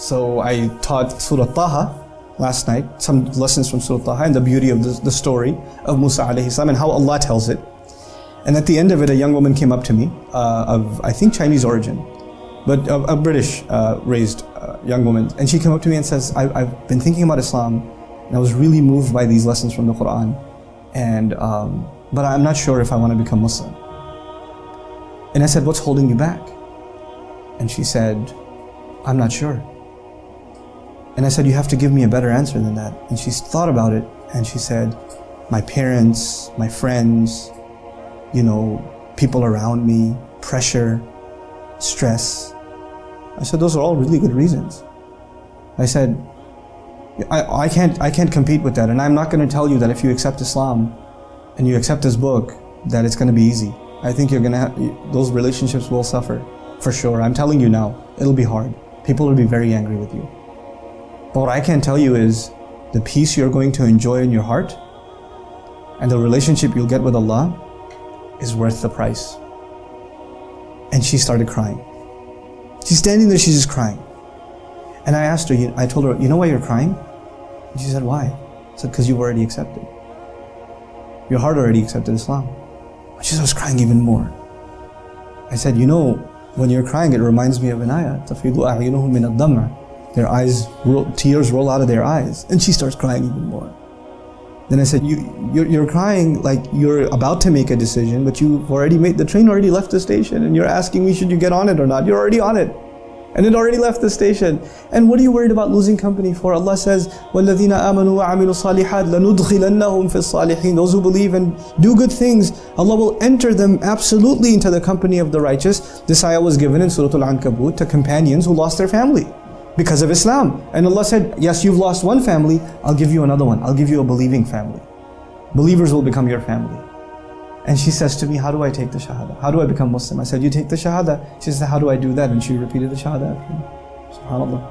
So I taught Surah Taha last night, some lessons from Surah Taha and the beauty of the story of Musa alayhi salam and how Allah tells it. And at the end of it, a young woman came up to me, of I think Chinese origin, but a British raised young woman. And she came up to me and says, I've been thinking about Islam and I was really moved by these lessons from the Quran. And but I'm not sure if I want to become Muslim. And I said, what's holding you back? And she said, I'm not sure. And I said, you have to give me a better answer than that. And she thought about it and she said, my parents, my friends, people around me, pressure, stress. I said, those are all really good reasons. I said, I can't compete with that, and I'm not going to tell you that if you accept Islam and you accept this book, that it's going to be easy. I think you're going to have, those relationships will suffer, for sure. I'm telling you now, it'll be hard. People will be very angry with you. But what I can tell you is, the peace you're going to enjoy in your heart and the relationship you'll get with Allah is worth the price. And she started crying. She's standing there, she's just crying. And I asked her, I told her, you know why you're crying? And she said, why? I said, because you've already accepted. Your heart already accepted Islam. She starts crying even more. I said, when you're crying, it reminds me of an ayah. تَفِيضُ أَعْيُنُهُمْ مِنَ الدَّمْعِ. Their eyes, tears roll out of their eyes. And she starts crying even more. Then I said, you're crying like you're about to make a decision, but you've already the train already left the station, and you're asking me, should you get on it or not? You're already on it. And it already left the station. And what are you worried about losing company for? Allah says, وَالَّذِينَ آمَنُوا وَعَمِلُوا الصَّالِحَاتِ لَنُدْخِلَنَّهُمْ فِي الصَّالِحِينَ. Those who believe and do good things, Allah will enter them absolutely into the company of the righteous. This ayah was given in Surah Al-Ankabut to companions who lost their family because of Islam. And Allah said, yes, you've lost one family, I'll give you another one. I'll give you a believing family. Believers will become your family. And she says to me, how do I take the Shahada? How do I become Muslim? I said, you take the Shahada. She said, how do I do that? And she repeated the Shahada after me. SubhanAllah.